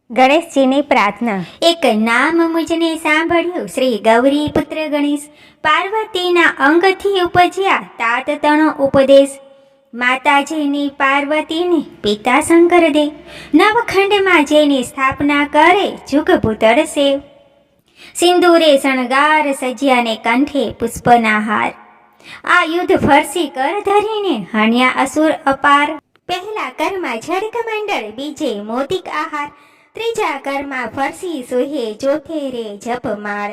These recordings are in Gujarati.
ગણેશજીની પ્રાર્થના। એક નામ મુજને સાંભળ્યું શ્રી ગૌરી પુત્ર ગણેશ, પાર્વતીના અંગથી ઉપજ્યા તાત તણો ઉપદેશ। માતાજીની પાર્વતીને પિતા શંકર દે, નવખંડમાં જેની સ્થાપના કરે જુગ ભૂતળ સેવ। સિંદૂરે શણગાર સજ્યાને કંઠે પુષ્પના હાર, આ યુદ્ધ ફરસી કર ધરીને હણ્યા અસુર અપાર। પહેલા કરમાં ઝડક મંડળ, બીજે મોતિક આહાર, ત્રીજા કરમાં ફરસી સોહે, ચોથે રે જપમાળ।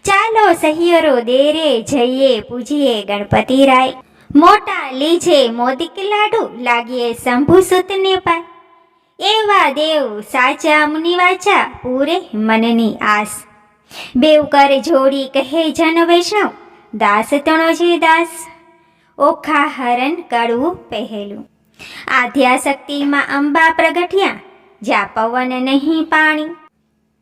ચાલો સહિયરો દેરે જઈએ, પૂજીએ ગણપતિ રાય। મોટા લીજે મોદિક લાડુ, લાગીએ શંભુ સુતને પાય। એવા દેવ સાચા મુનિ વાચા, પૂરે મનની આસ। બેવ કર જોડી કહે જન વૈષ્ણવ, દાસ તણો છે દાસ। ઓખા હરણ કડવું પહેલું, આદ્યાશક્તિમાં અંબા પ્રગટ્યા, જ્યાં પવન નહીં પાણી।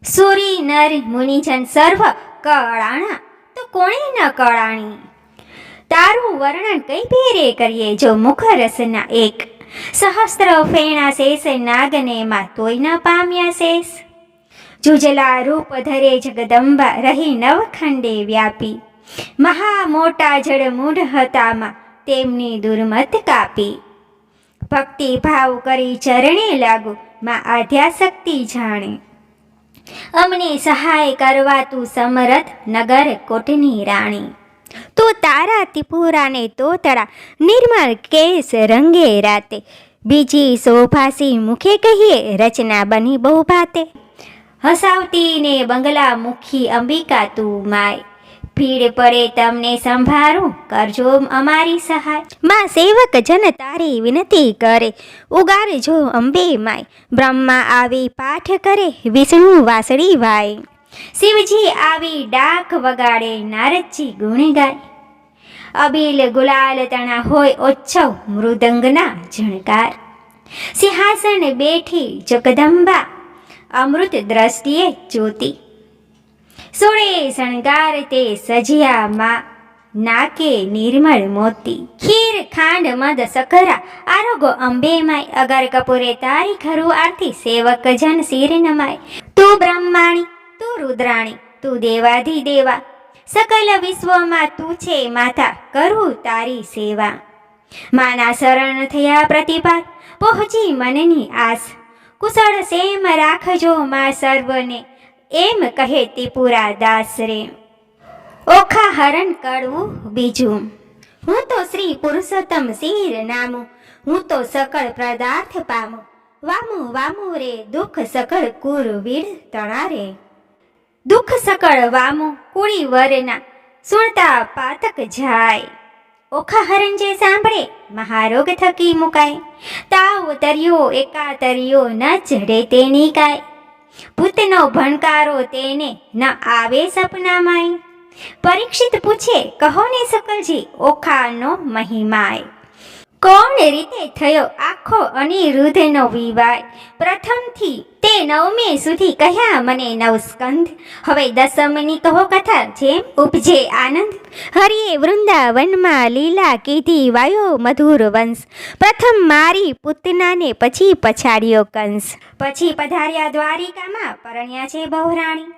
સુરી નર મુનિજન સર્વ કળાણા, તો કોણે ન કળાણી। તારું વર્ણન કઈ ભેરે કરીએ, જો મુખ રસના એક। સહસ્ત્ર ફેણા શેષ નાગને માં, તોય ન પામ્યા શેષ। જુજલા રૂપ ધરે જગદંબા, રહી નવખંડે વ્યાપી। મહા મોટા જળ મૂઢ હતામાં, તેમની દુર્મત કાપી। ભક્તિ ભાવ કરી ચરણે લાગુ, માં આદ્યાશક્તિ જાણે। અમને સહાય કરવા તું સમરથ, નગર કોટની રાણી। તું તારા ત્રિપુરાને તોતળા, નિર્મળ કેસ રંગે રાતે। બીજી શોભાસી મુખે કહીએ, રચના બની બહુ ભાતે। હસાવતી ને બંગલા મુખી અંબિકા તું માય, ભીડ પડે તમને સંભાળું, કરજો અમારી સહાય। માં સેવક જન તારી વિનતી કરે, ઉગારજો અંબે માય। બ્રહ્મા આવી પાઠ કરે, વિષ્ણુ વાસળી વાય। શિવજી આવી ડાક વગાડે, નારદજી ગુણ ગાય। અબીલ ગુલાલ તણા હોય ઓચ્છવ, મૃદંગના ઝણકાર। સિંહાસન બેઠી જગદંબા, અમૃત દ્રષ્ટિએ જ્યોતિ। સોળે શણગાર તે સજ્યા માં, નાકે નિર્મળ મોતી। ખીર ખાંડ મદ સખરા, આરોગો અંબે માય। અગર કપૂરે તારી ખરું આરતી, સેવક જન શિર નમાય। તું બ્રહ્માણી, તું રુદ્રાણી, તું દેવાધિ દેવા। સકલ વિશ્વમાં તું છે માતા, કરું તારી સેવા। માના શરણ થયા પ્રતિપાલ, પહોંચી મનની આસ। કુશળ સેમ રાખજો માં સર્વને, એમ કહે ત્રિપુરા દાસ રે। ઓખા હરણ કડવું બીજું, હું તો શ્રી પુરુષોત્તમ શિર નામું, હું તો સકળ પદાર્થ પામું। વામું વામું રે દુઃખ સકળ કુર વીડ તણારે। દુઃખ સકળ વામું કુળી વરના, સુણતા પાતક જાય। ઓખા હરણ જે સાંભળે, મહારોગ થકી મુકાય। તાવ તર્યો એકાતર્યો, ન ચઢે તેની કાય। ભૂતનો ભણકારો તેને ન આવે સપનામાંય। પરીક્ષિત પૂછે કહો ને સકલજી, ઓખાનો મહિમાય। કોણ રીતે થયો આખો અનિરુદ્ધનો વિવાય। પ્રથમથી તે નવમે સુધી કહ્યા મને નવ સ્કંધ, હવે દસમની કહો કથા, જેમ ઉપજે આનંદ। હરિએ વૃંદાવનમાં લીલા કીધી, વાયો મધુર વંશ। પ્રથમ મારી પૂતનાને, પછી પછાડ્યો કંસ। પછી પધાર્યા દ્વારિકામાં, પરણ્યા છે બહુરાણી।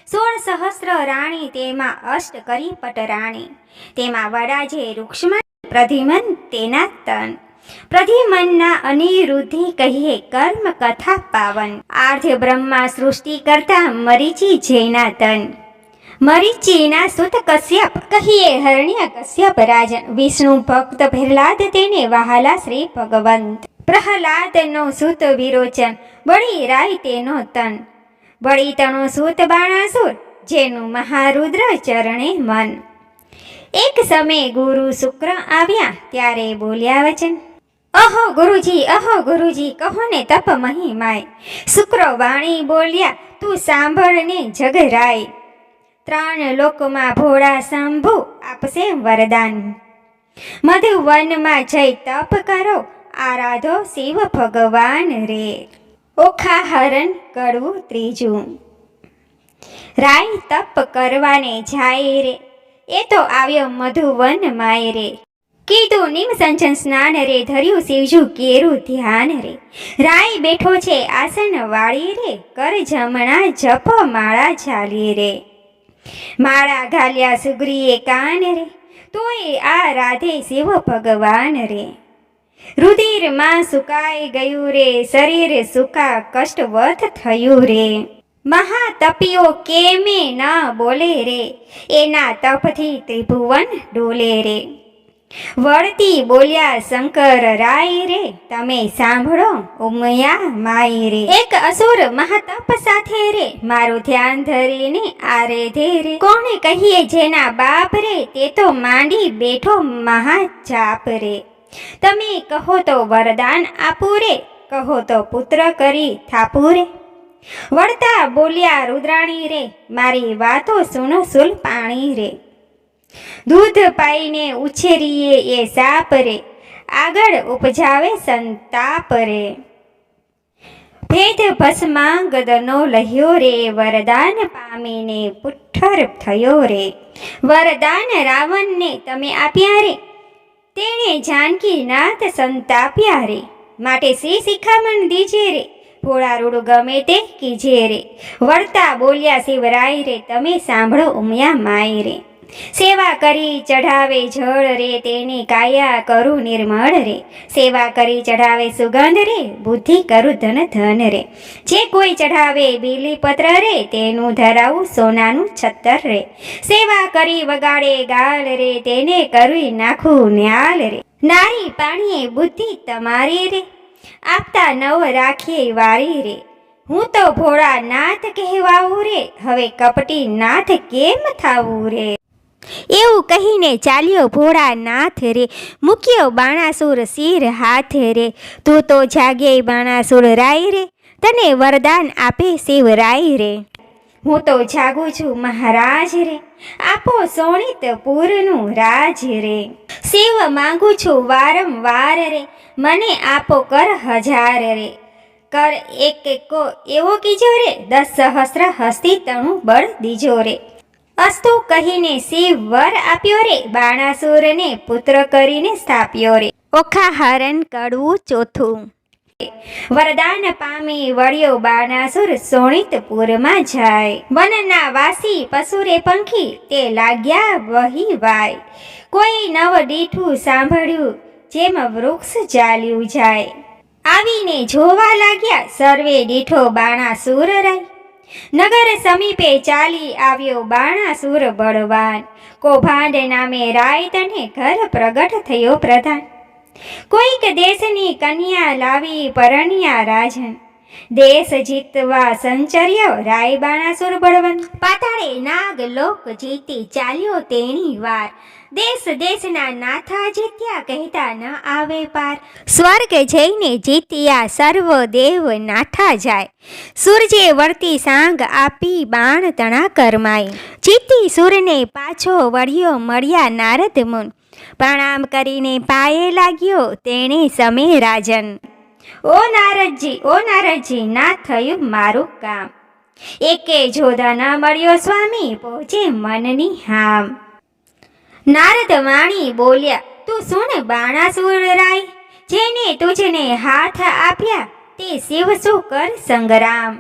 16 સહસ્ત્ર રાણી, તેમાં અષ્ટ કરી પટરાણી। તેમાં વડા જે રૂક્ષ્મણ, પ્રદ્યુમન તેના તન। પ્રદ્યુમનના અનિરુદ્ધિ કહીએ કર્મ કથા પાવન। આર્ધ બ્રહ્મા સૃષ્ટિ કરતા, મરીચી જેના તન। મરીચીના સુત કશ્યપ, કહીએ હરણ્ય કશ્યપ રાજન। વિષ્ણુ ભક્ત પ્રહલાદ, તેને વહાલા શ્રી ભગવંત। પ્રહલાદનો સુત વિરોચન, બળી રાય તેનો તન। બળી તણો સુત બાણાસુર, જેનું મહારુદ્ર ચરણે મન। એક સમયે ગુરુ શુક્ર આવ્યા, ત્યારે બોલ્યા વચન, અહો ગુરુજી કહો ને તપ મહિમાય। શુક્ર વાણી બોલ્યા, તું સાંભળને જગરાય। 3 લોકમાં ભોળા શંભુ, આપશે વરદાન। મધુવનમાં જઈ તપ કરો, આરાધો શિવ ભગવાન રે। ઓખા હરણ કડવું ત્રીજું, રાય તપ કરવાને જાય રે, એ તો આવ્યો મધુવન માય રે। કીધું નિમ સંચન સ્નાન રે, ધર્યું શિવજું કેરું ધ્યાન રે. રાય બેઠો છે આસન વાળી રે, કર જમણા જપ માળા ઝાલી રે. માળા ઘાલ્યા સુગ્રીએ કાન રે, તોય આ રાધે શિવ ભગવાન રે. રુધિરમાં સુકાઈ ગયું રે, શરીર સુકા કષ્ટવત થયું રે. મહાતપીઓ કેમે ન બોલે રે, એના તપથી ત્રિભુવન ડોલે રે. વળતી બોલ્યા શંકર રાય રે, તમે સાંભળો ઉમયા માય રે. એક અસુર મહાતપ સાથે રે, મારું ધ્યાન ધરીને આરે ધે રે. કોને કહીએ જેના બાપ રે, તે તો માંડી બેઠો મહાજાપ રે. તમે કહો તો વરદાન આપું રે, કહો તો પુત્ર કરી થાપું રે. વળતા બોલ્યા રુદ્રાણી રે, મારી વાતો સુનો સુલ પાણી રે. દૂધ પાઈને ઉછેરીએ એ સાપ રે, આગળ ઉપજાવે સંતાપ રે. ભેદ ભસ્માંગદનો લહ્યો રે, વરદાન પામીને પુઠ્ઠર થયો રે. વરદાન રાવણને તમે આપ્યા રે, તેણે જાનકીનાથ સંતાપ્યા રે. માટે શ્રી શિખામણ દીજે રે, ભોળારૂડ ગમે તે કીજે રે. વળતા બોલ્યા શિવરાય રે, તમે સાંભળો ઉમિયા માય રે. સેવા કરી ચઢાવે જળ રે, તેની કાયા કરું નિર્મળ રે. સેવા કરી ચઢાવે સુગંધ રે, બુદ્ધિ કરું ધન ધન રે. જે કોઈ ચઢાવે બીલીપત્ર રે, તેનું ધરાવું સોનાનું છત્તર રે. સેવા કરી વગાડે ગાલ રે, તેને કરી નાખું ન્યાલ રે. નારી પાણીએ બુદ્ધિ તમારી રે, આપતા નવ રાખીએ વારી રે. હું તો ભોળા નાથ કહેવાવું રે, હવે કપટી નાથ કેમ થાવું રે. એવું કહીને ચાલ્યો ભોળાનાથ રે, મૂક્યો બાણાસુર શિર હાથ રે. તું તો જાગે બાણાસુર રાય રે, તને વરદાન આપે શિવરાય રે. હું તો જાગું છું મહારાજ રે, આપો સોણિતપુરનું રાજ રે. શિવ માંગુ છું વારંવાર રે, મને આપો કર હજાર રે. કર એક એકો એવો કીજો રે, 10 સહસ્ત્ર હસ્તી તણું બળ દીજો રે. અસ્તુ કહીને શિવ વર આપ્યો રે, બાણાસુરને પુત્ર કરીને સ્થાપ્યો રે. ઓખા હરણ કડવું ચોથું. વરદાન પામી વળ્યો બાણાસુર, સોણિતપુરમાં જાય. વનના વાસી પશુરે પંખી, તે લાગ્યા વહી વાય. કોઈ નવ દીઠું સાંભળ્યું, જેમ વૃક્ષ ચાલ્યું જાય. આવીને જોવા લાગ્યા સર્વે દીઠો બાણાસુર રાય. નગર સમીપે ચાલી આવ્યો બાણાસુર બળવાન. કૌભાંડ નામે રાય તને ઘર પ્રગટ થયો પ્રધાન. કોઈક દેશની કન્યા લાવી પરણ્યા રાજન, દેશ જીતવા સંચર્યો રાય બાણાસુર બળવાન. પાતાળે નાગ લોક જીતી ચાલ્યો તેણી વાર, દેશ દેશના નાથા જીત્યા કહેતા ન આવે પાર. સ્વર્ગ જઈને જીત્યા સર્વ દેવ નાઠા જાય, સૂરજે વળતી સાંગ આપી બાણ તણા કરમાય. જીતી સુરને પાછો વળ્યો મળ્યા નારદ મુન, પ્રણામ કરીને પાયે લાગ્યો તેણે સમે રાજન. ઓ નારદજી ના થયું મારું કામ, એકે જોધા ન મળ્યો સ્વામી પહોંચે મનની હામ. નારદ વાણી બોલ્યા, તું સુન બાણાસુર રાય, જેને તુજને હાથ આપ્યા તે શિવ શું કર સંગ્રામ.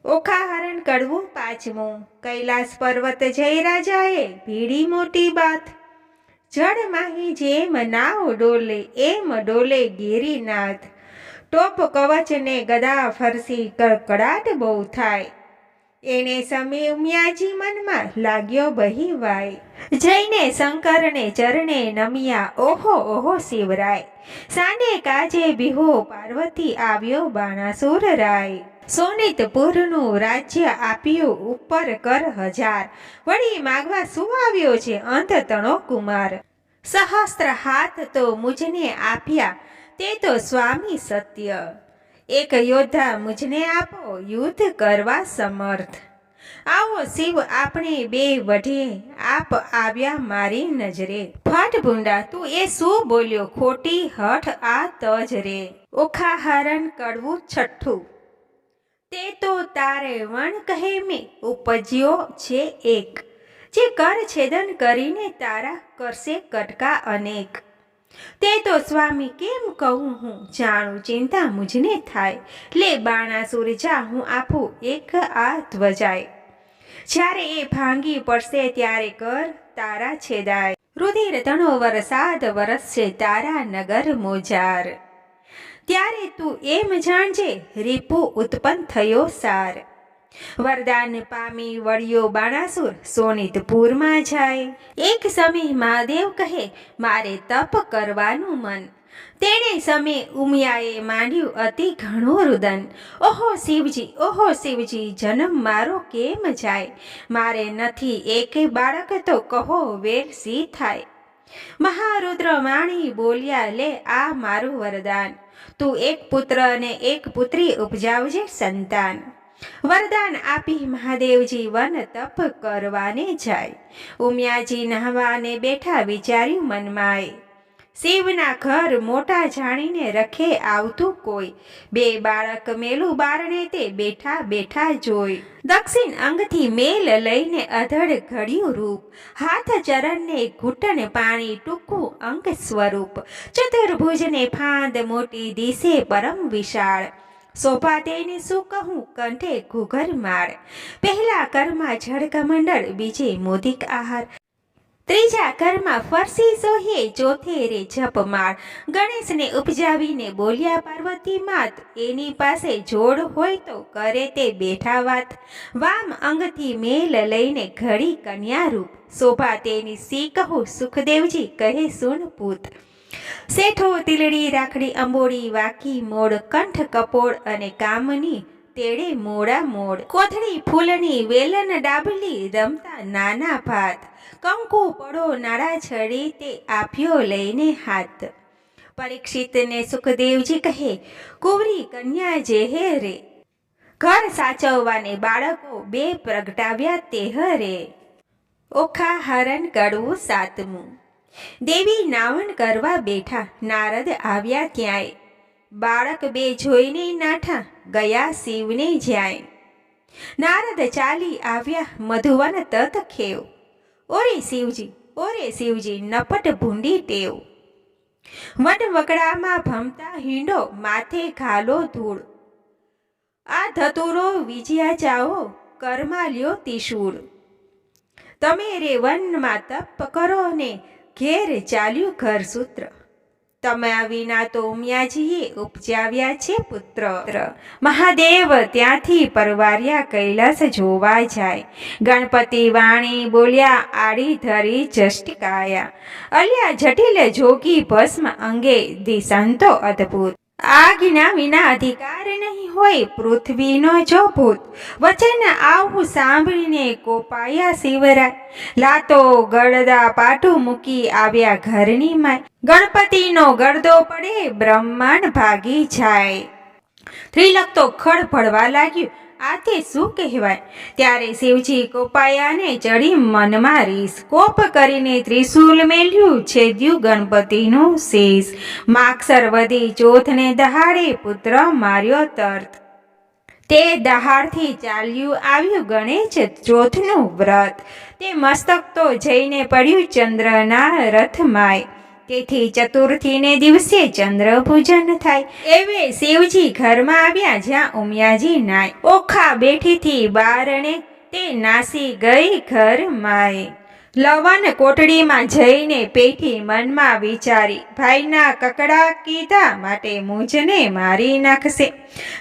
ઓખા હરણ કડવું પાંચમું. કૈલાસ પર્વત જય રાજાએ ભીડી મોટી બાત, જળ માહી જેમ નાવ ડોલે, એમ ડોલે ગિરિનાથ. ટોપ કવચ ને ગદા ફરસી કડકડાટ બહુ થાય, એને સમે ઉમિયાજી મનમાં લાગ્યો બહી વાય. જઈને શંકરને ચરણે નમ્યા, ઓહો ઓહો શિવરાય. સાંડે કાજે બિહો પાર્વતી આવ્યો બાણાસુર રાય. સોનિતપુરનું રાજ્ય આપ્યું ઉપર કર હજાર, વળી માગવા શું આવ્યો છે અંત તણો કુમાર. સહસ્ત્ર હાથ તો મુજને આપ્યા, તે તો સ્વામી સત્ય. એક યોદ્ધા મુજને આપો યુદ્ધ કરવા સમર્થ. આવો શિવ આપણે બે વઢે, આપ આવ્યા મારી નજરે. ફાટ ભૂંડા તું એ શું બોલ્યો, ખોટી હઠ આ તજ રે. ઓખા હરણ કડવું છઠ્ઠું. તે તો તારે વણ કહે મેં ઉપજ્યો છે એક, જે કર છેદન કરીને તારા કરશે કટકા અનેક. તે તો સ્વામી કેમ કહું હું, જાણું ચિંતા મુજને થાય. લે બાણાસુર જા, હું આપું એક આ ધ્વજાય. જ્યારે એ ભાંગી પડશે ત્યારે કર તારા છેદાય. રુધિર તણો વરસાદ વરસશે તારા નગર મોજાર. ત્યારે તું એમ જાણજે રીપુ ઉત્પન્ન થયો સાર. વરદાન પામી વળ્યો બાણાસુર સોનિતપુરમાં જાય. એક સમય મહાદેવ કહે મારે તપ કરવાનું મન. તેણે સમય ઉમિયાએ માંડ્યું અતિ ઘણું રુદન. ઓહો શિવજી જન્મ મારો કેમ જાય. મારે નથી એકે બાળક તો કહો વેર સી થાય. મહારુદ્ર માણી બોલ્યા લે આ મારું વરદાન. તું એક પુત્ર અને એક પુત્રી ઉપજાવજે સંતાન. વરદાન આપી મહાદેવજી વન તપ કરવાને જાય. ઉમિયાજી નહાવાને બેઠા વિચાર્યું મનમાંય. શિવના ઘર મોટા જાણીને રખે આવતું કોઈ. બે બાળક મેલું બારણે તે બેઠા બેઠા જોઈ. દક્ષિણ અંગથી મેલ લઈને અધડ ઘડ્યું રૂપ. હાથ ચરણને ઘૂંટણ પાણી ટૂંકું અંગ સ્વરૂપ. ચતુર્ભુજને ફાંદ મોટી દિશે પરમ વિશાળ. શોભા તેને શું કહું કંઠે ઘૂઘર માળ. પહેલા કરમાં જળકમંડળ બીજે મોદિક આહાર. ત્રીજા કરમાં ફરસી સોહીએ ચોથે રે જપમાળ. ગણેશને ઉપજાવીને બોલ્યા પાર્વતી માત. એની પાસે જોડ હોય તો કરે તે બેઠા વાત. વામ અંગથી મેલ લઈને ઘડી કન્યા રૂપ. શોભા તેની સી કહું સુખદેવજી કહે સુન પૂત. શેઠો તિલડી રાખડી અંબોડી વાકી મોડ. કંઠ કપોળ અને કામની તેડે મોડા મોડ. કોથળી ફૂલની વેલન ડાબલી રમતા નાના ભાત. કંકુ પડો નાડા છડી તે આપ્યો લઈને હાથ. પરીક્ષિતને સુખદેવજી કહે કુંવરી કન્યા જે હે રે. ઘર સાચવવાને બાળકો બે પ્રગટાવ્યા તે હરે. ઓખા હરણ કડવું સાતમું. દેવી નાવણ કરવા બેઠા. નારદ આવ્યા ત્યાંય. બાળક બે જોઈને નાઠા ગયા શિવને જ્યાંય. નારદ ચાલી આવ્યા મધુવન તત ખેવ. ઓરે શિવજી નપટ ભૂંડી ટેવ. વનવગડામાં ભમતા હિંડો માથે ઘાલો ધૂળ. આ ધતુરો વિજયા જાઓ કરમાં લ્યો ત્રિશૂળ. તમે રે વનમાં તપ કરો ને ઘેર ચાલ્યું ઘર સૂત્ર. તમા વિના તો ઉમિયાજીએ ઉપજાવ્યા છે પુત્ર. મહાદેવ ત્યાંથી પરવાર્યા કૈલાસ જોવા જાય. ગણપતિ વાણી બોલ્યા આડી ધરી જષ્ટિકાયા. અલ્યા જટિલ જોગી ભસ્મ અંગે દિશાંતો અદ્ભુત. આજ્ઞા વિના અધિકાર નહીં હોય પૃથ્વીનો જો ભૂત. વચન આવું સાંભળીને કોપાયા શિવરાય. લાતો ગળદા પાટું મૂકી આવ્યા ઘરની માય. ગણપતિનો ગળદો પડે બ્રહ્માંડ ભાગી જાય. ત્રિલક તો ખડ પડવા લાગ્યું. આતે શું કહેવાય. ત્યારે શિવજી કોપાયાને ચડી મનમાં રીસ. કોપ કરીને ત્રિશૂલ મેલ્યું છેદ્યું ગણપતિનું શીશ. માગસર વધી ચોથને દહાડે પુત્ર માર્યો તર્ત. તે દહાડથી ચાલ્યું આવ્યું ગણેશ ચોથનું વ્રત. તે મસ્તક તો જઈને પડ્યું ચંદ્રના રથમાય. તેથી ચતુર્થીને દિવસે ચંદ્ર પૂજન થાય. એવે શિવજી ઘરમાં આવ્યા જ્યાં ઉમિયાજી નાય. ઓખા બેઠીથી બારણે તે નાસી ગઈ ઘર માય. લવન કોટડીમાં જઈને પેઠી મનમાં વિચારી. ભાઈના કકડા કીધા માટે મુજને મારી નાખશે.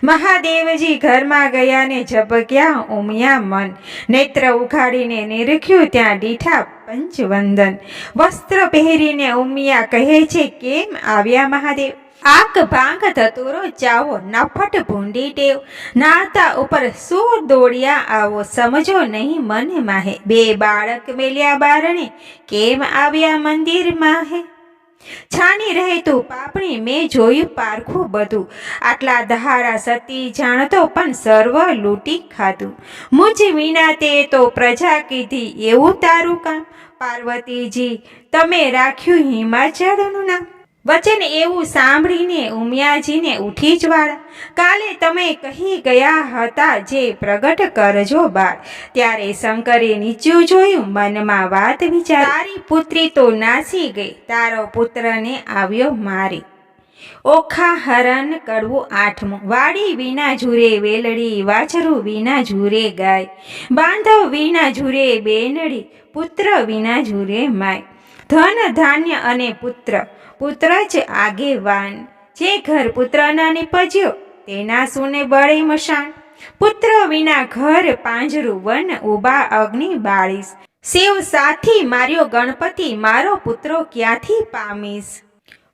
મહાદેવજી ઘરમાં ગયા ને ઝબક્યા ઉમિયા મન. નેત્ર ઉઘાડીને નિરખ્યું ત્યાં દીઠા પંચવંદન. વસ્ત્ર પહેરીને ઉમિયા કહે છે કેમ આવ્યા મહાદેવ. આક ભાંગ ધતુરો ચાવો નફટ ભૂંડી ટેવ. નાતા ઉપર શું દોડ્યા આવો સમજો નહીં મન માહે. બે બાળક મેલ્યા બારણે કેમ આવ્યા મંદિર માહે. છાની રહે તું પાપણી મેં જોયું પારખું બધું. આટલા દહાડા સતી જાણતો પણ સર્વ લૂંટી ખાધું. મુજ વિના તે તો પ્રજા કીધી એવું તારું કામ. પાર્વતીજી તમે રાખ્યું હિમાચળનું નામ. વચન એવું સાંભળીને ઉમિયાજીને ઉઠી જ વાળા. કાલે તમે કહી ગયા હતા જે પ્રગટ કરજો બાળ. ત્યારે શંકરે નીચું જોયું, મનમાં વાત વિચાર, તારી પુત્રી તો નાસી ગઈ, તારો પુત્રને આવ્યો મારી. ઓખા હરણ કડવું આઠમું. વાડી વિના ઝૂરે વેલડી, વાછરું વિના ઝૂરે ગાય, બાંધવ વિના ઝૂરે બેનડી, પુત્ર વિના ઝૂરે માય. ધન ધાન્ય અને પુત્ર, પુત્ર જ આગેવાન. જે ઘર પુત્રના નિપજ્યો, તેના સુને બળે મશાન. પુત્ર વિના ઘર પાંજરું, વન ઉભા અગ્નિ બાળીશ. શિવ સાથી માર્યો ગણપતિ, મારો પુત્રો ક્યાંથી પામીશ.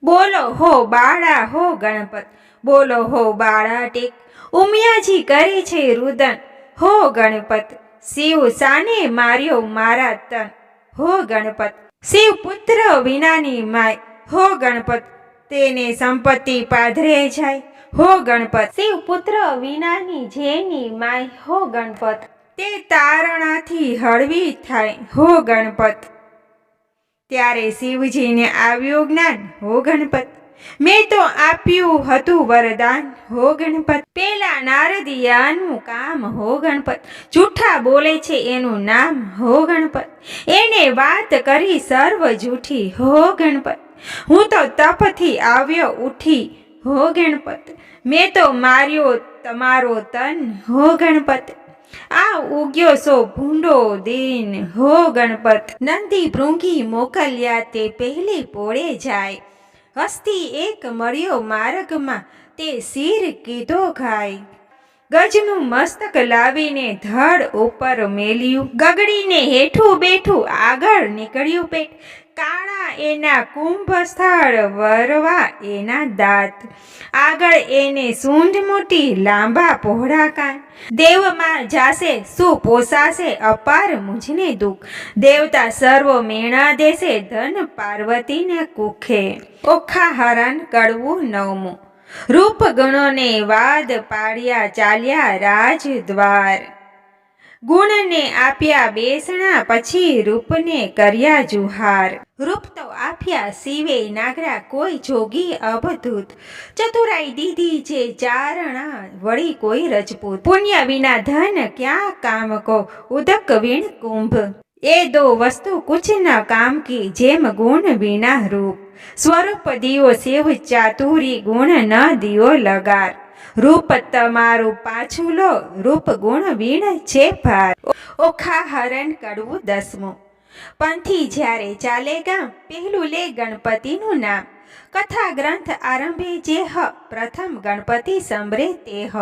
બોલો હો બાળા હો ગણપત, બોલો હો બાળા ટેક. ઉમિયાજી કરે છે રુદન, હો ગણપત. શિવ સાને માર્યો મારા તન, હો ગણપત. શિવ પુત્ર વિનાની માય, હો ગણપત. તેને સંપત્તિ પાધરે જાય, હો ગણપત. શિવ પુત્ર વિનાની જેની માય, હો ગણપત. તે તારણાથી હળવી થાય, હો ગણપત. ત્યારે શિવજીને આવ્યું જ્ઞાન, હો ગણપત. મેં તો આપ્યું હતું વરદાન, હો ગણપત. પેલા નારદિયાનું કામ, હો ગણપત. જૂઠા બોલે છે એનું નામ, હો ગણપત. એને વાત કરી સર્વ જૂઠી, હો ગણપત. હું તો તપથી આવ્યો ઉઠી, હો ગણપત. મેં તો માર્યો તમારો તન, હો ગણપત. આ ઉગ્યો સો ભૂંડો દીન, હો ગણપત. નંદી ભૃંગી મોકલ્યા તે પહેલી પોળે જાય, હસ્તી એક મળ્યો માર્ગમાં, તે શિર કીધો ખાય. ગજનું મસ્તક લાવીને ધડ ઉપર મેલ્યું, ગગડીને હેઠું બેઠું આગળ નીકળ્યું પેટ. કાળા એના કુંભ સ્થળ, વરવા એના દાંત, આગળ એને સૂંઢ મોટી, લાંબા પહોળા કાન. દેવમાં જાશે શું પોસાશે, અપાર મુજને દુઃખ. દેવતા સર્વ મેણા દેશે, ધન પાર્વતીને કુખે. ઓખા હરણ કડવું નવમું. રૂપ ગણોને વાદ પાડ્યા, ચાલ્યા રાજદ્વાર. ગુણને આપ્યા બેસણા, પછી રૂપને કર્યા જુહાર. રૂપ તો આપ્યા શિવે નાગરા, કોઈ જોગી અવધૂત. ચતુરાઈ દીધી જે ચારણા, વળી કોઈ રજપૂત. પુણ્ય વિના ધન ક્યાં કામ કો, ઉદક વીણ કુંભ. એ દો વસ્તુ કુછ ન કામ કી, જેમ ગુણ વિના રૂપ. સ્વરૂપ દિયો શિવ ચાતુરી, ગુણ ન દિયો લગાર. રૂપ તમારું પાછું લો, રૂપ ગુણ વીણ છે ભાર. ઓખા હરણ કડવું દસમું. પંથી જ્યારે ચાલે ગામ, પહેલું લે ગણપતિનું નામ. કથા ગ્રંથ આરંભે જે હ, પ્રથમ ગણપતિ સંભરે તે હ.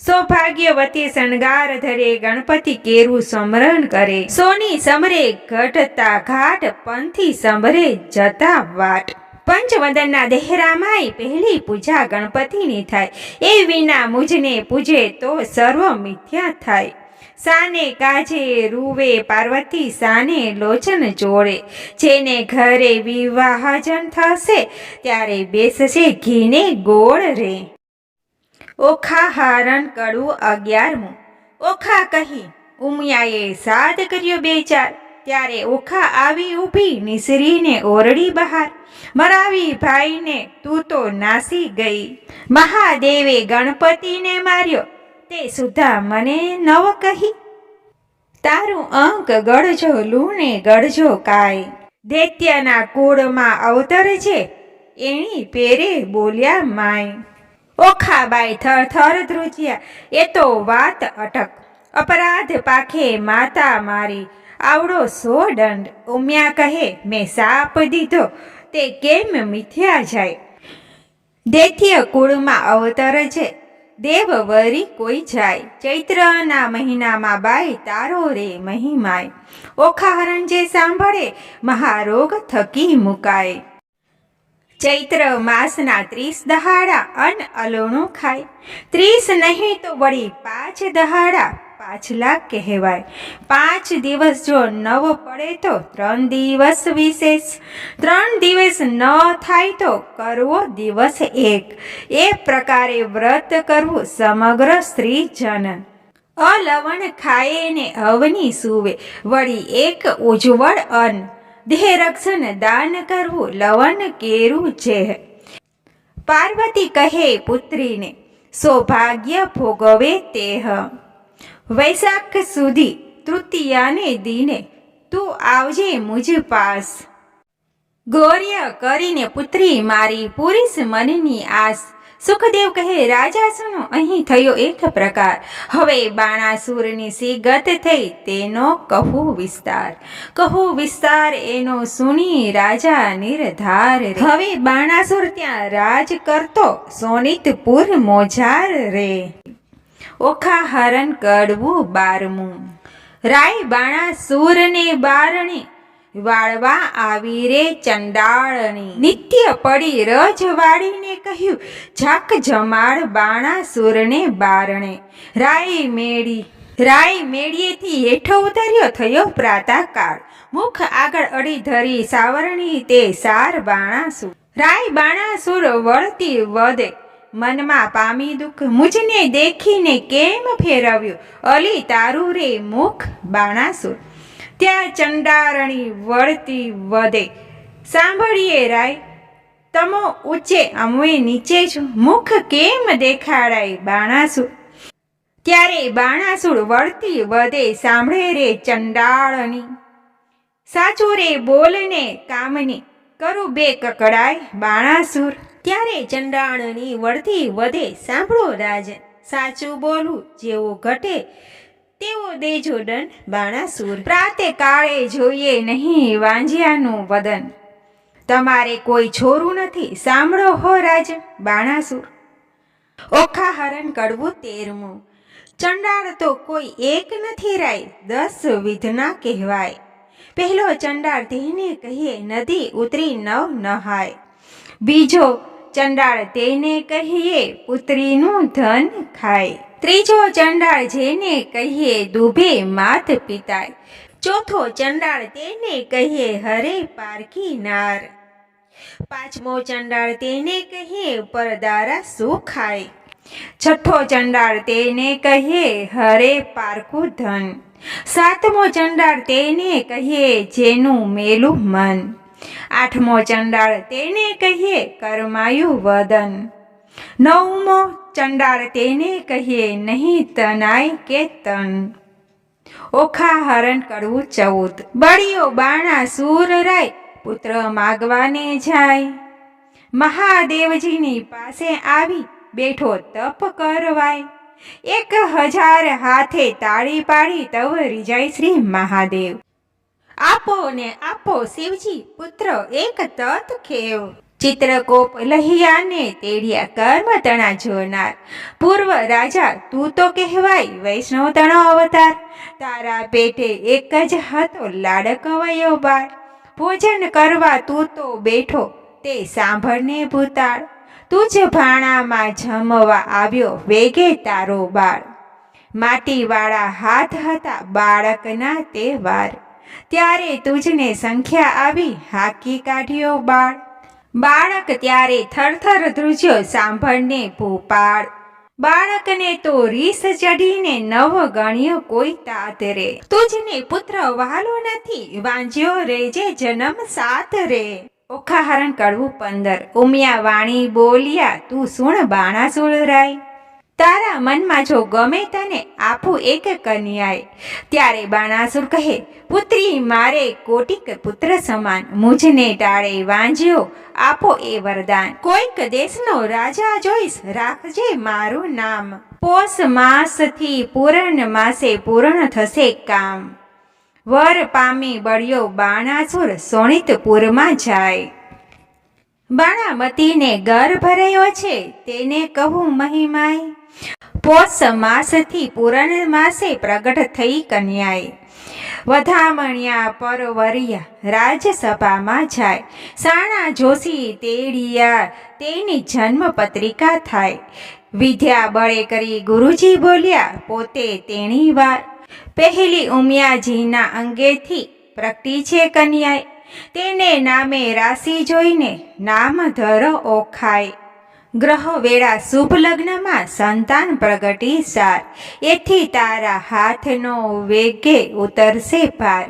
સૌભાગ્યવતી શણગાર ધરે, ગણપતિ કેરું સમરણ કરે. સોની સમરે ઘટતા ઘાટ, પંથી સંભરે જતા વાટ. પંચવદનના દેહરામાય પહેલી પૂજા ગણપતિની થાય. એ વિના મુજને પૂજે તો સર્વ મિથ્યા થાય. સાને કાજે રૂવે પાર્વતી, સાને લોચન જોડે. જેને ઘરે વિવાહજન થશે, ત્યારે બેસશે ઘીને ગોળ રે. ઓખા હરણ કડવું 11મું. ઓખા કહી ઉમિયાએ સાદ કર્યો બે ચાર. ત્યારે ઓખા આવી ઊભી, નિસરીને ઓરડી બહાર. મરાવી ભાઈને તું તો નાસી ગઈ, મહાદેવે ગણપતિને માર્યો, તે સુધા મને નવ કહી. તારું અંક ગળજો લૂણે ગળજો કાય, દૈત્યના કુળમાં અવતર છે, એની પેરે બોલ્યા માય. ઓખાબાઈ થર થર ધ્રુજ્યા, એ તો વાત અટક. અપરાધ પાખે માતા મારી, આવડો સો દંડ. ઉમિયા કહે મેં સાપ દીધો, તે કેમ મિથ્યા જાય. દૈત્ય કુળમાં અવતર છે, દેવ વરી કોઈ જાય. ચૈત્રના મહિનામાં બાઈ, તારો રે મહિમાય. ઓખા હરણ જે સાંભળે, મહારોગ થકી મુકાય. ચૈત્ર માસના 30 દહાડા, અન્ન અલોણું ખાય. 30 નહીં તો વળી 5 દહાડા, પાછલા કહેવાય. 5 દિવસ જો નવ પડે તો 3 દિવસ વિશેષ. 3 દિવસ ન થાય તો કરવો દિવસ એક. એ પ્રકારે વ્રત કરવું સમગ્ર સ્ત્રી જન. અલવણ ખાયે ને અવની સૂવે, વળી એક ઉજ્જવળ અન્ન. દેહ રક્ષણ દાન કરવું લવન કેરું છે. પાર્વતી કહે પુત્રીને સૌભાગ્ય ભોગવે તેહ. વૈશાખ સુધી તૃતીયાને દિને તું આવજે મુજ પાસ. ગૌર્ય કરીને પુત્રી મારી પૂરીશ મનની આસ. સુખદેવ કહે રાજા સુનો અહીં થયો એક પ્રકાર. હવે બાણાસુરની સી ગત થઈ તેનો કહું વિસ્તાર. કહું વિસ્તાર એનો સુની રાજા નિર્ધાર રે. હવે બાણાસુર ત્યાં રાજ કરતો સોનિતપુર મોજાર રે. ઓખા હરણ કડવું 12મું. રાય બાણાસુરને બારણે વાળવા આવી રે ચંડાળની. નિત્ય પડી રજવાડીને કહ્યું ઝાક જમાડ બાણાસુરને બારણે. રાય મેળીએથી હેઠો ઉતર્યો થયો પ્રાતઃકાળ. મુખ આગળ અડી ધરી સાવરણી તે સાર બાણાસુર. રાય બાણાસુર વળતી વધે મનમાં પામી દુઃખ. મુજને દેખીને કેમ ફેરવ્યું અલી તારું રે મુખ બાણાસુર. ત્યાં ચંડારણી વળતી વધે સાંભળીએ રાય તમો ઊંચે અમે નીચે છો. મુખ કેમ દેખાડાય બાણાસુર. ત્યારે બાણાસુર વળતી વધે સાંભળે રે ચંડાળની. સાચું રે બોલને કામની કરું બે કકડાય બાણાસુર. ત્યારે ચંડાળની વળતી વધે સાંભળો રાજન સાચું બોલું જેવો ઘટે તેવો દેજો દંડ બાણાસુર. પ્રાતે કાળે જોઈએ નહીં વાંજિયાનું વદન. તમારે કોઈ છોરું નથી સાંભળો હો રાજન બાણાસુર. ઓખા હરણ કડવું 13મું. ચંડાળ તો કોઈ એક નથી રાય 10 વિધના કહેવાય. પહેલો ચંડાળ તેને કહીએ નદી ઉતરી નવ નહાય. બીજો ચંડાળ તેને કહીએ પુત્રીનું ધન ખાય. ત્રીજો ચંડાળ જેને કહીએ દુભે માત પિતાય. ચોથો ચંડાળ તેને કહીએ હરે પારખી નાર. પાંચમો ચંડાળ તેને કહીએ પરદારા સુખાય. છઠ્ઠો ચંડાળ તેને કહીએ હરે પારખું ધન. સાતમો ચંડાળ તેને કહીએ જેનું મેલું મન. આઠમો ચંડાળ તેને કહીએ કરમાયું વદન. નવમો ચંડાળ તેને કહીએ નહીં તનાય કે તન. ઓખા હરણ કડવું 14. બળિયો બાણાસુર રાય પુત્ર માગવાને જાય. મહાદેવજીની પાસે આવી બેઠો તપ કરવાય. 1000 હાથે તાળી પાડી તવ રીજાય શ્રી મહાદેવ. આપો ને આપો શિવજી પુત્ર એક તત ખેવ. ચિત્રકોપ લહિયાને તેડિયા કર્મ તણા જોનાર. પૂર્વ રાજા તું તો કહેવાય વૈષ્ણવ તણો અવતાર. તારા પેટે એક જ હતો લાડકવયો બાળ. ભોજન કરવા તું તો બેઠો તે સાંભળને ભૂતાળ. તું જ ભાણામાં જમવા આવ્યો વેગે તારો બાળ. માટીવાળા હાથ હતા બાળકના તે વાર. ત્યારે તુજને સંખ્યા આવી હાકી કાઢ્યો બાળ. બાળક ત્યારે થરથર ધ્રુજ્યો સાંભળને ભૂપાળ. બાળકને તો રીસ ચઢીને નવ ગણ્યો કોઈ તાત રે. તુજને પુત્ર વહાલો નથી વાંજ્યો રેજે જન્મ 7 રે. ઓખા હરણ કડવું 15. ઉમિયા વાણી બોલ્યા તું સુણ બાણાસુર રાય. તારા મનમાં જો ગમે તને આપું એક કન્યાય. ત્યારે બાણાસુર કહે પુત્રી મારે કોટિક પુત્ર સમાન. મુજને ટાળે વાંજ્યો આપો એ વરદાન. કોઈક દેશનો રાજા જોઈશ રાખજે મારું નામ. પોષ માસથી પૂરણ માસે પૂર્ણ થશે કામ. વર પામી બળ્યો બાણાસુર સોનિતપુરમાં જાય. બાણામતીને ગર્ભ રહ્યો છે તેને કહું મહિમાય. પોષ માસથી પૂરણ માસે પ્રગટ થઈ કન્યાએ. વધામણ્યા પરવરિયા રાજસભામાં જાય. સાણા જોશી તેડિયા તેની જન્મ પત્રિકા થાય. વિદ્યા બળે કરી ગુરુજી બોલ્યા પોતે તેણી વાર. પહેલી ઉમિયાજીના અંગેથી પ્રગટી છે કન્યાએ. તેને નામે રાશિ જોઈને નામ ધરો ઓખાય. ગ્રહ વેળા શુભ લગ્નમાં સંતાન પ્રગટી સાર. એથી તારા હાથનો વેગે ઉતરશે ભાર.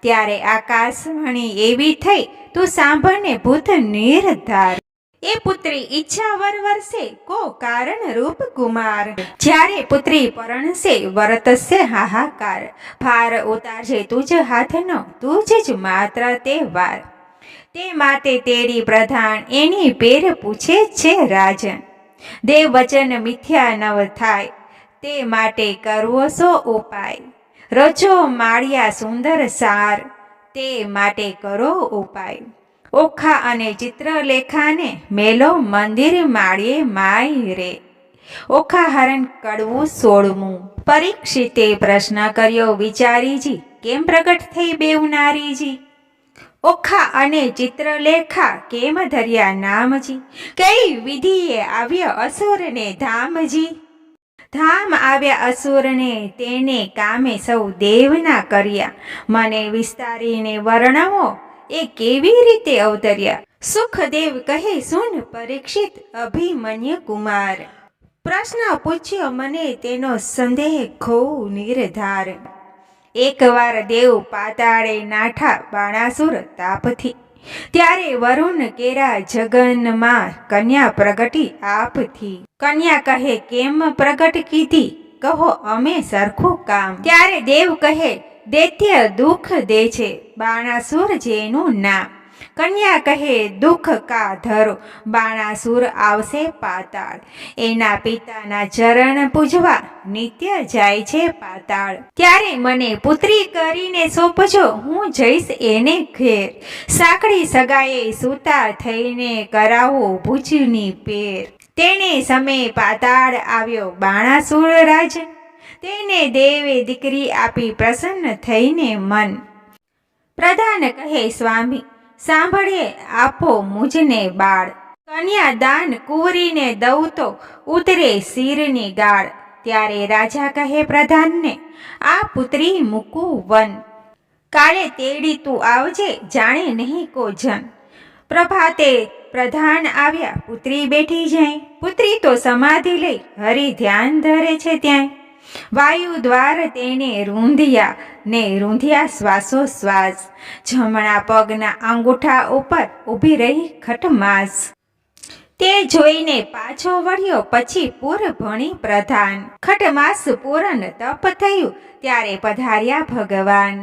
ત્યારે આકાશવાણી એવી થઈ, તું સાંભળને ભૂત નિર્ધાર. એ પુત્રી ઈચ્છા વર વરસે, કો કારણ રૂપ કુમાર. જ્યારે પુત્રી પરણશે વર્તશે હાહાકાર, ભાર ઉતારજે તુજ હાથનો, તુજ જ માત્ર તે વાર. તે માટે તેડી પ્રધાન એની પેર પૂછે છે રાજન, દેવ વચન મિથ્યા નવ થાય, તે માટે કરવો સો ઉપાય. રચો માળિયા સુંદર સાર, તે માટે કરો ઉપાય. ઓખા અને ચિત્રલેખાને મેલો મંદિર માળીએ માય રે. ઓખા હરણ કડવું 16મું. પરીક્ષિતે પ્રશ્ન કર્યો વિચારીજી, કેમ પ્રગટ થઈ બેઉ નારીજી. ઓખા અને ચિત્રલેખા કેમ ધર્યા નામજી, કઈ વિધિએ આવ્યા અસુરને ધામજી. ધામ આવ્યા અસુરને, તેને કામે સૌ દેવના કર્યા. મને વિસ્તારીને વર્ણવો, એ કેવી રીતે અવતર્યા. સુખદેવ કહે સુન પરીક્ષિત અભિમન્યુ કુમાર. પ્રશ્ન પૂછ્યો મને તેનો સંદેહ ખોઉ નિર્ધાર. એકવાર દેવ પાતાળે નાઠા બાણાસુર તાપથી, ત્યારે વરુણ કેરા જગનમાં કન્યા પ્રગટી આપથી. કન્યા કહે કેમ પ્રગટ કીધી, કહો અમે સરખું કામ. ત્યારે દેવ કહે દૈત્ય દુઃખ દે છે બાણાસુર જેનું નામ. કન્યા કહે દુઃખ કા ધરો, બાણાસુર આવશે પાતાળ. એના પિતાના ચરણ પૂજવા નિત્ય જાય છે પાતાળ. ત્યારે મને પુત્રી કરીને સોંપજો, હું જઈશ એને ઘેર. સાંકળી સગાએ સૂતા થઈને કરાવો ભુજની પેર. તેને સમય પાતાળ આવ્યો બાણાસુર રાજન, તેને દેવે દીકરી આપી પ્રસન્ન થઈને મન. પ્રધાન કહે સ્વામી સાંભળીએ આપો મુજને બાળ. કન્યા દાન કુંવરીને દઉં તો ઉતરે શિરની ગાળ. ત્યારે રાજા કહે પ્રધાનને, આ પુત્રી મૂકું વન. કાલે તેડી તું આવજે, જાણે નહીં કો જન. પ્રભાતે પ્રધાન આવ્યા, પુત્રી બેઠી જાય. પુત્રી તો સમાધિ લઈ હરિ ધ્યાન ધરે છે ત્યાંય. વાયુ દ્વાર તેને રૂંધ્યા ને રૂંધ્યા શ્વાસોશ્વાસ. જમણા પગના અંગૂઠા ઉપર ઊભી રહી ખટમાસ. તે જોઈને પાછો વળ્યો પછી પૂર ભણી પ્રધાન. ખટમાસ પૂરન તપ થયું ત્યારે પધાર્યા ભગવાન.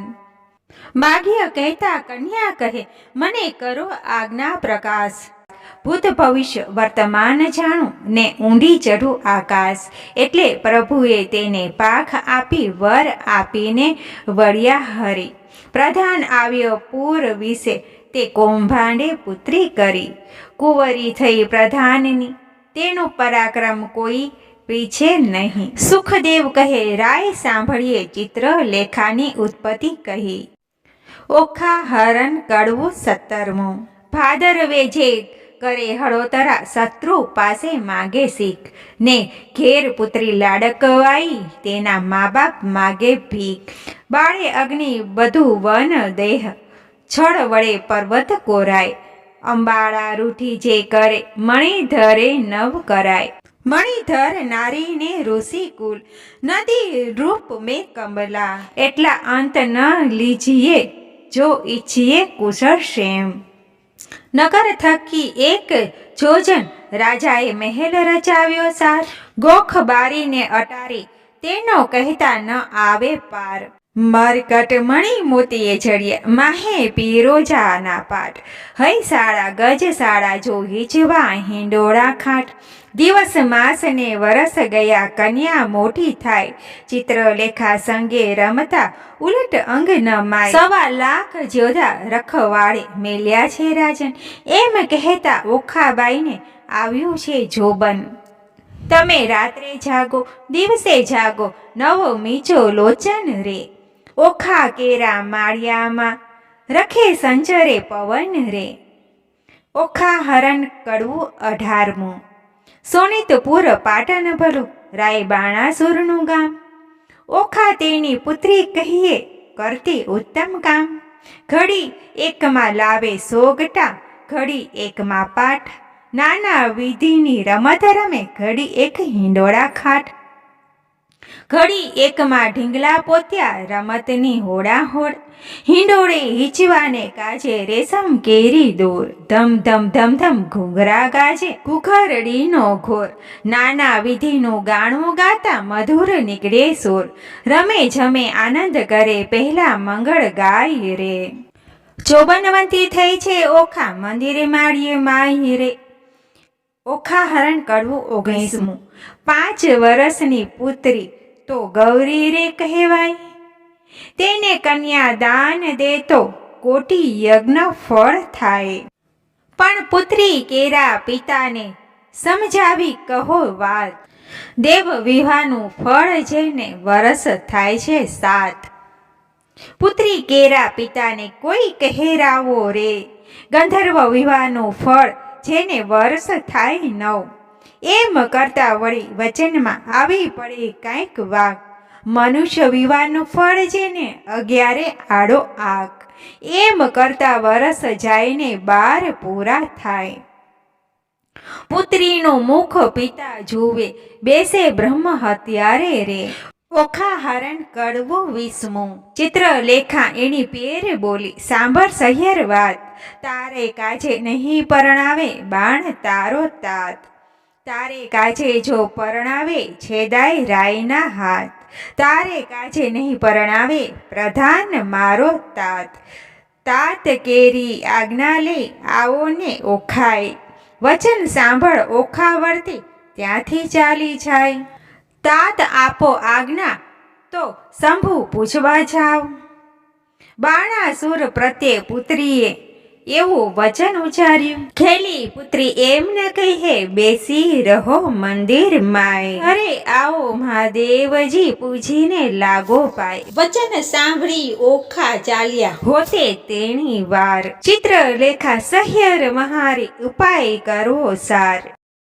માગ્ય કહેતા કન્યા કહે, મને કરો આજ્ઞા પ્રકાશ. ભૂત ભવિષ્ય વર્તમાન જાણું ને ઊંડી ચઢું આકાશ. એટલે પ્રભુએ તેને પાખ આપી વર આપીને વળ્યા હરી. પ્રધાન આવ્યો પૂર વિશે, તે કૌભાંડે પુત્રી કરી. કુંવરી થઈ પ્રધાનની, તેનું પરાક્રમ કોઈ પીછે નહીં. સુખદેવ કહે રાય સાંભળીએ ચિત્રલેખાની ઉત્પત્તિ કહી. ઓખા હરણ કડવું 17મું. ભાદરવે જે કરે હળોતરા, શત્રુ પાસે માગે શીખ. ને ઘેર પુત્રી લાડકવાઈ, તેના મા બાપ માગે ભીખ. બાળે અગ્નિ બધું વન દેહ, છળ વડે પર્વત કોરાય. અંબાળા રૂઠી જે કરે, મણિધરે નવ કરાય. મણિધર નારીને ઋષિ કુલ, નદી રૂપ મેં કમલા. એટલા અંત ન લીજીએ, જો ઈચ્છીએ કુશળ શેમ. નગર થકી એક જોજન, રાજાએ મહેલ રચાવ્યો સાર. ગોખ બારીને અટારી, તેનો કહેતા ન આવે પાર. મરકટ મણી મોતીએ જડિયા, માહે પીરોજાના પાટ. હૈ સાડા ગજ સાડા જો હિચવા હિંડોળા ખાટ. દિવસ માસ ને વરસ ગયા, કન્યા મોટી થાય. ચિત્રલેખા સંગે રમતા ઉલટ અંગ ન માય. 1.25 લાખ જોધા રખવાળે મેલ્યા છે રાજન. એમ કહેતા ઓખાબાઈને આવ્યું છે જોબન. તમે રાત્રે જાગો દિવસે જાગો, નવો મીજો લોચન રે. ઓખા કેરા માળિયામાં રખે સંચરે પવન રે. ઓખા હરણ કડવું 18મું. સોનિતપુર પાટણ ભલું, રાય બાણાસુરનું ગામ. ઓખા તેની પુત્રી કહીએ, કરતી ઉત્તમ કામ. ઘડી એકમાં લાવે સોગટા, ઘડી એકમાં પાઠ. નાના વિધિની રમત રમે, ઘડી એક હિંડોળા ખાટ. ઘડી એકમાં ઢીંગલા પોત્યા રમતની હોડાહોડ, હિંડોળે હીચવાને કાજે રેશમ કેરી દોર, ધમ ધમ ધમ ધમ ઘૂંઘરા ગાજે ઘૂઘરડીનો ઘોર, નાના વિધિનું ગાણું ગાતા મધુર નીકળે સુર, રમે જમે આનંદ કરે પહેલા મંગળ ગાય રે. ચોબનવંતી થઈ છે ઓખા મંદિરે માળીએ માય રે. ઓખા હરણ કડવું 19મું. 5 વર્ષની પુત્રી તો ગૌરી રે કહેવાય, તેને કન્યા દાન દે તો કોટી યજ્ઞ ફળ થાય. પણ પુત્રી કેરા પિતાને સમજાવી કહો વાત, દેવ વિવાહનું ફળ જેને વરસ થાય છે 7. પુત્રી કેરા પિતાને કોઈ કહેરાવો રે, ગંધર્વ વિવાહનું ફળ જેને વર્ષ થાય 9. એમ કરતા વળી વચનમાં આવી પડે કાંઈક વાક, મનુષ્ય વિવાહનું ફળ જેને 11 આડો આક, એમ કરતા વરસ જાયને 12 પૂરા થાય. પુત્રીનું મુખ પિતા જુએ બેસે બ્રહ્મ હત્યારે રે. ઓખા હરણ કડવું 20મું. ચિત્રલેખા એની પેર બોલી સાંભળ સહિયર વાત, તારે કાજે નહીં પરણાવે બાણ તારો તાત, તારે કાજે જો પરણાવે છેદાય રાયના હાથ, તારે કાજે નહીં પરણાવે પ્રધાન મારો તાત. તાત કેરી આજ્ઞા લે આવો ને ઓખાય, વચન સાંભળ ઓખા વર્તી ત્યાંથી ચાલી જાય. તાત આપો આજ્ઞા તો શંભુ પૂછવા જાવ. બાણાસુર પ્રત્યે પુત્રીએ એવું વચન ઉચ્ચાર્યું, ખેલી પુત્રી એમ ન કહે બેસી રહો મંદિર માય, અરે આવો મહાદેવજી પૂજીને લાગો પાય. વચન સાંભળી ઓખા ચાલ્યા હોતે તેણી વાર, ચિત્રલેખા સહ્યર મહારી ઉપાય કરો સાર.